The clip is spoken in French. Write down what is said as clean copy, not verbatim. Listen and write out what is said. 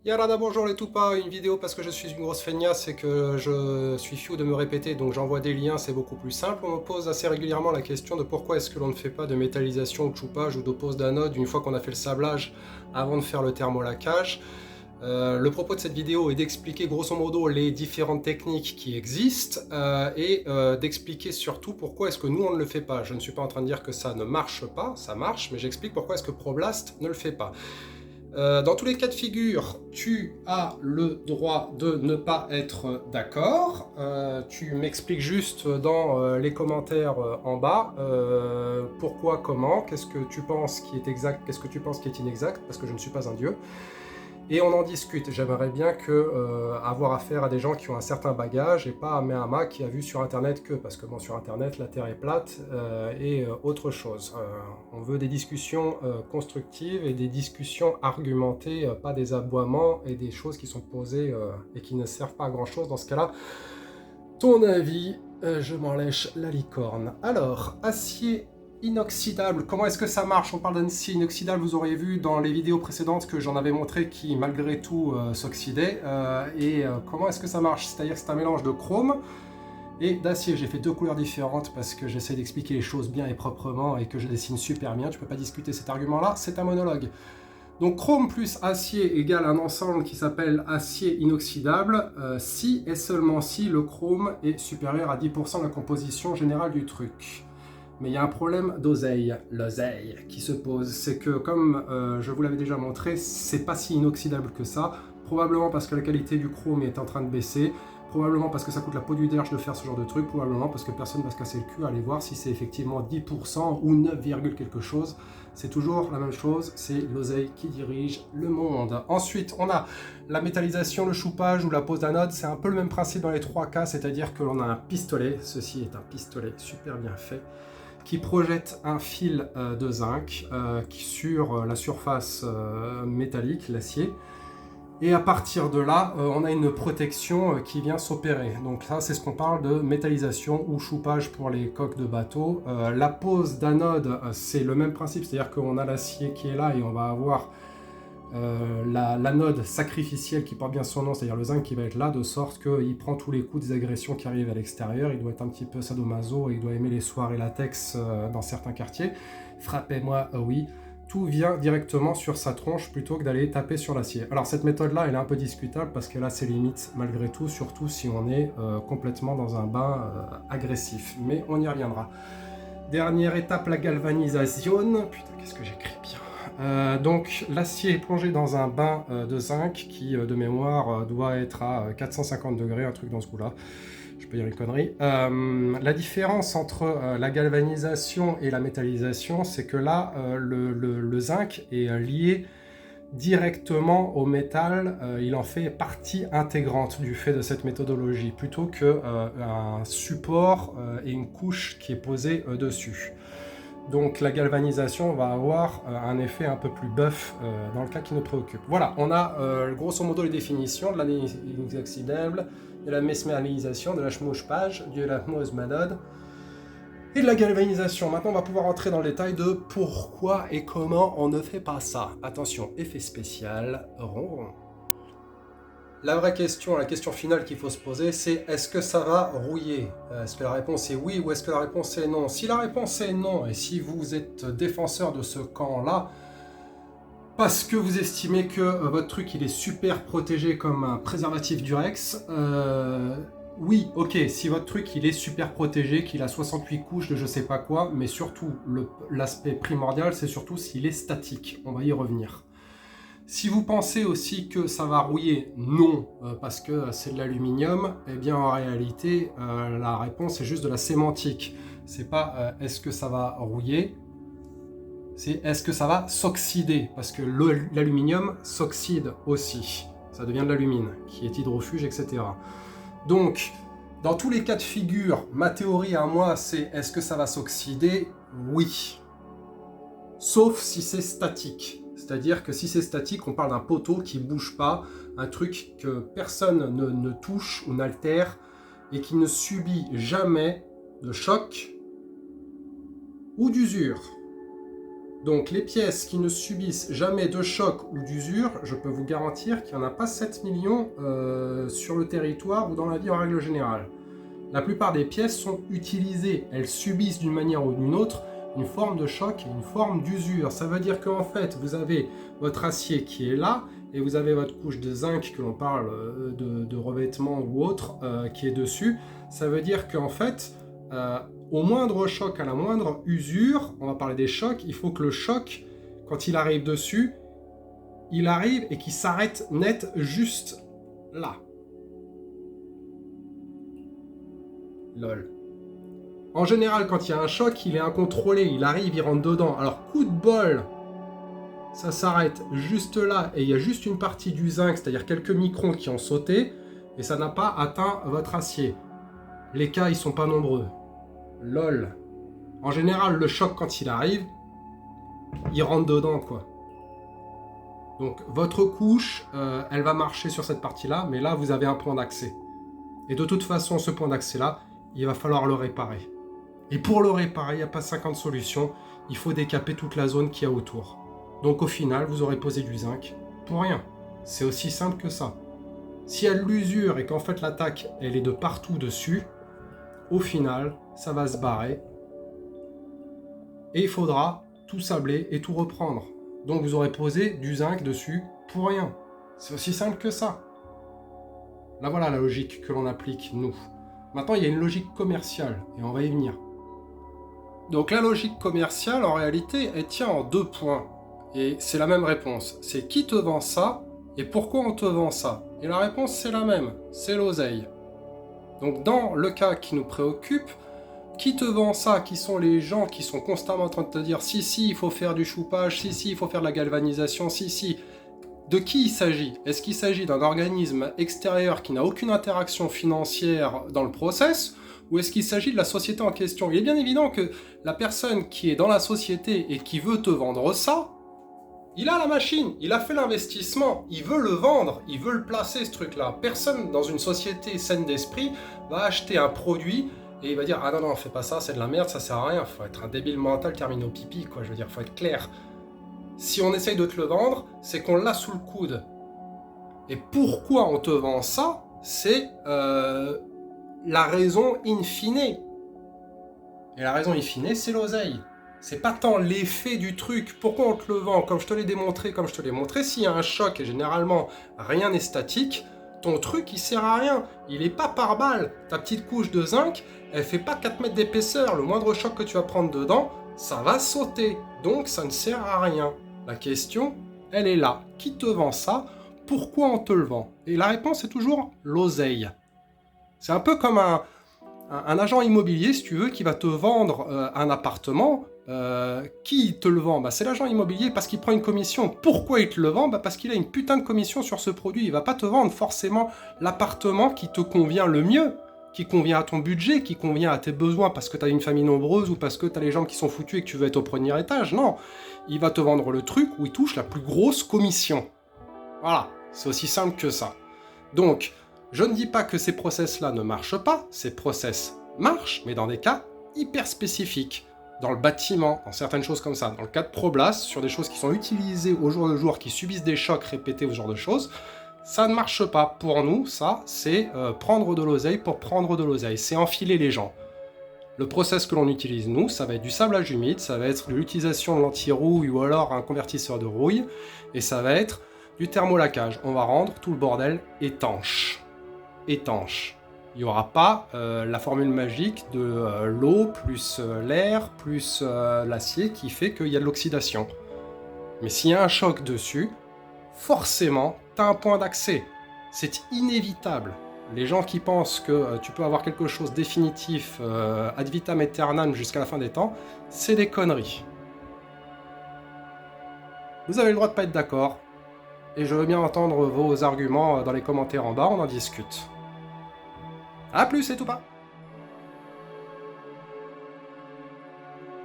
Yarada, bonjour les tout pas, une vidéo parce que je suis une grosse feignasse et que je suis fou de me répéter, donc j'envoie des liens, c'est beaucoup plus simple. On me pose assez régulièrement la question de pourquoi est-ce que l'on ne fait pas de métallisation ou de choupage ou d'oppose d'anode une fois qu'on a fait le sablage avant de faire le thermolacage. Le propos de cette vidéo est d'expliquer grosso modo les différentes techniques qui existent et d'expliquer surtout pourquoi est-ce que nous on ne le fait pas. Je ne suis pas en train de dire que ça ne marche pas, ça marche, mais j'explique pourquoi est-ce que Problast ne le fait pas. Dans tous les cas de figure, tu as le droit de ne pas être d'accord. Tu m'expliques juste dans les commentaires en bas pourquoi, comment, qu'est-ce que tu penses qui est exact, qu'est-ce que tu penses qui est inexact, parce que je ne suis pas un dieu. Et on en discute. J'aimerais bien avoir affaire à des gens qui ont un certain bagage et pas à Mehama qui a vu sur internet que, parce que bon, sur internet la terre est plate et autre chose. On veut des discussions constructives et des discussions argumentées, pas des aboiements et des choses qui sont posées et qui ne servent pas à grand chose dans ce cas-là. Ton avis, je m'en lèche la licorne. Alors, acier inoxydable, comment est-ce que ça marche? On parle d'acier inoxydable, vous auriez vu dans les vidéos précédentes que j'en avais montré qui malgré tout s'oxydait. Comment est-ce que ça marche? C'est-à-dire que c'est un mélange de chrome et d'acier. J'ai fait deux couleurs différentes parce que j'essaie d'expliquer les choses bien et proprement et que je dessine super bien. Tu peux pas discuter cet argument-là, c'est un monologue. Donc chrome plus acier égale un ensemble qui s'appelle acier inoxydable si et seulement si le chrome est supérieur à 10% de la composition générale du truc. Mais il y a un problème d'oseille, l'oseille, qui se pose. C'est que, comme je vous l'avais déjà montré, c'est pas si inoxydable que ça. Probablement parce que la qualité du chrome est en train de baisser. Probablement parce que ça coûte la peau du derche de faire ce genre de truc. Probablement parce que personne va se casser le cul à aller voir si c'est effectivement 10% ou 9, quelque chose. C'est toujours la même chose, c'est l'oseille qui dirige le monde. Ensuite, on a la métallisation, le choupage ou la pose d'anode. C'est un peu le même principe dans les trois cas, c'est-à-dire que l'on a un pistolet. Ceci est un pistolet super bien fait qui projette un fil de zinc sur la surface métallique, l'acier. Et à partir de là, on a une protection qui vient s'opérer. Donc là, c'est ce qu'on parle de métallisation ou choupage pour les coques de bateau. La pose d'anode, c'est le même principe, c'est-à-dire qu'on a l'acier qui est là et on va avoir l'anode sacrificielle qui porte bien son nom, c'est-à-dire le zinc qui va être là, de sorte qu'il prend tous les coups des agressions qui arrivent à l'extérieur. Il doit être un petit peu sadomaso et il doit aimer les soirées latex dans certains quartiers. Frappez-moi, oui. Tout vient directement sur sa tronche plutôt que d'aller taper sur l'acier. Alors cette méthode-là, elle est un peu discutable parce qu'elle a ses limites malgré tout, surtout si on est complètement dans un bain agressif. Mais on y reviendra. Dernière étape, la galvanisation. Putain, qu'est-ce que j'écris bien. Donc l'acier est plongé dans un bain de zinc qui, de mémoire, doit être à 450 degrés, un truc dans ce goût-là. Je peux dire une connerie. La différence entre la galvanisation et la métallisation, c'est que là, le zinc est lié directement au métal, il en fait partie intégrante du fait de cette méthodologie, plutôt qu'un support et une couche qui est posée dessus. Donc la galvanisation va avoir un effet un peu plus buff dans le cas qui nous préoccupe. Voilà, on a grosso modo les définitions de la inoxydable, de la mesmérisation, de la chmouchepage, de la manode et de la galvanisation. Maintenant, on va pouvoir entrer dans le détail de pourquoi et comment on ne fait pas ça. Attention, effet spécial, ronron. La vraie question, la question finale qu'il faut se poser, c'est est-ce que ça va rouiller? Est-ce que la réponse est oui ou est-ce que la réponse est non? Si la réponse est non, et si vous êtes défenseur de ce camp-là, parce que vous estimez que votre truc il est super protégé comme un préservatif Durex, oui, ok, si votre truc il est super protégé, qu'il a 68 couches de je sais pas quoi, mais surtout l'aspect primordial c'est surtout s'il est statique, on va y revenir. Si vous pensez aussi que ça va rouiller, non, parce que c'est de l'aluminium, eh bien en réalité la réponse est juste de la sémantique. C'est pas est-ce que ça va rouiller, c'est est-ce que ça va s'oxyder, parce que l'aluminium s'oxyde aussi, ça devient de l'alumine, qui est hydrofuge, etc. Donc, dans tous les cas de figure, ma théorie à moi, c'est est-ce que ça va s'oxyder? Oui. Sauf si c'est statique. C'est-à-dire que si c'est statique, on parle d'un poteau qui ne bouge pas, un truc que personne ne touche ou n'altère, et qui ne subit jamais de choc ou d'usure. Donc les pièces qui ne subissent jamais de choc ou d'usure, je peux vous garantir qu'il n'y en a pas 7 millions sur le territoire ou dans la vie en règle générale. La plupart des pièces sont utilisées, elles subissent d'une manière ou d'une autre une forme de choc et une forme d'usure. Ça veut dire qu'en fait, vous avez votre acier qui est là, et vous avez votre couche de zinc, que l'on parle de revêtement ou autre, qui est dessus. Ça veut dire qu'en fait, au moindre choc, à la moindre usure, on va parler des chocs, il faut que le choc, quand il arrive dessus, il arrive et qu'il s'arrête net juste là. Lol. En général, quand il y a un choc, il est incontrôlé, il arrive, il rentre dedans. Alors, coup de bol, ça s'arrête juste là, et il y a juste une partie du zinc, c'est-à-dire quelques microns qui ont sauté, et ça n'a pas atteint votre acier. Les cas, ils sont pas nombreux. Lol. En général, le choc, quand il arrive, il rentre dedans, quoi. Donc, votre couche, elle va marcher sur cette partie-là, mais là, vous avez un point d'accès. Et de toute façon, ce point d'accès-là, il va falloir le réparer. Et pour le réparer, il n'y a pas 50 solutions, il faut décaper toute la zone qu'il y a autour. Donc au final, vous aurez posé du zinc pour rien. C'est aussi simple que ça. S'il y a de l'usure et qu'en fait l'attaque, elle est de partout dessus, au final, ça va se barrer. Et il faudra tout sabler et tout reprendre. Donc vous aurez posé du zinc dessus pour rien. C'est aussi simple que ça. Là voilà la logique que l'on applique, nous. Maintenant, il y a une logique commerciale, et on va y venir. Donc la logique commerciale, en réalité, elle tient en 2 points. Et c'est la même réponse. C'est qui te vend ça, et pourquoi on te vend ça. Et la réponse, c'est la même. C'est l'oseille. Donc dans le cas qui nous préoccupe, qui te vend ça, qui sont les gens qui sont constamment en train de te dire « si, il faut faire du choupage, si, il faut faire de la galvanisation, si ». De qui il s'agit? Est-ce qu'il s'agit d'un organisme extérieur qui n'a aucune interaction financière dans le process, ou est-ce qu'il s'agit de la société en question? Il est bien évident que la personne qui est dans la société et qui veut te vendre ça, il a la machine, il a fait l'investissement, il veut le vendre, il veut le placer ce truc-là. Personne dans une société saine d'esprit va acheter un produit et il va dire « ah non, fais pas ça, c'est de la merde, ça sert à rien, faut être un débile mental terminé au pipi, quoi, je veux dire, faut être clair. » Si on essaye de te le vendre, c'est qu'on l'a sous le coude. Et pourquoi on te vend ça, c'est la raison in fine. Et la raison in fine, c'est l'oseille. C'est pas tant l'effet du truc. Pourquoi on te le vend? Comme je te l'ai démontré, s'il y a un choc, et généralement rien n'est statique, ton truc il sert à rien. Il est pas par balle. Ta petite couche de zinc, elle fait pas 4 mètres d'épaisseur. Le moindre choc que tu vas prendre dedans, ça va sauter. Donc ça ne sert à rien. La question, elle est là. Qui te vend ça? Pourquoi on te le vend? Et la réponse est toujours l'oseille. C'est un peu comme un agent immobilier, si tu veux, qui va te vendre un appartement. Qui te le vend? C'est l'agent immobilier parce qu'il prend une commission. Pourquoi il te le vend? Parce qu'il a une putain de commission sur ce produit. Il va pas te vendre forcément l'appartement qui te convient le mieux, qui convient à ton budget, qui convient à tes besoins parce que tu as une famille nombreuse ou parce que tu as les jambes qui sont foutues et que tu veux être au premier étage. Non, il va te vendre le truc où il touche la plus grosse commission. Voilà, c'est aussi simple que ça. Donc, je ne dis pas que ces process-là ne marchent pas, ces process marchent, mais dans des cas hyper spécifiques. Dans le bâtiment, dans certaines choses comme ça. Dans le cas de Problas, sur des choses qui sont utilisées au jour le jour, qui subissent des chocs répétés, ce genre de choses, ça ne marche pas. Pour nous, ça, c'est prendre de l'oseille pour prendre de l'oseille. C'est enfiler les gens. Le process que l'on utilise, nous, ça va être du sablage humide, ça va être l'utilisation de l'anti-rouille ou alors un convertisseur de rouille, et ça va être du thermolacage. On va rendre tout le bordel étanche. Étanche. Il n'y aura pas la formule magique de l'eau plus l'air plus l'acier qui fait qu'il y a de l'oxydation. Mais s'il y a un choc dessus, forcément, tu as un point d'accès. C'est inévitable. Les gens qui pensent que tu peux avoir quelque chose de définitif ad vitam aeternam jusqu'à la fin des temps, c'est des conneries. Vous avez le droit de pas être d'accord, et je veux bien entendre vos arguments dans les commentaires en bas, on en discute. A plus et tout pas.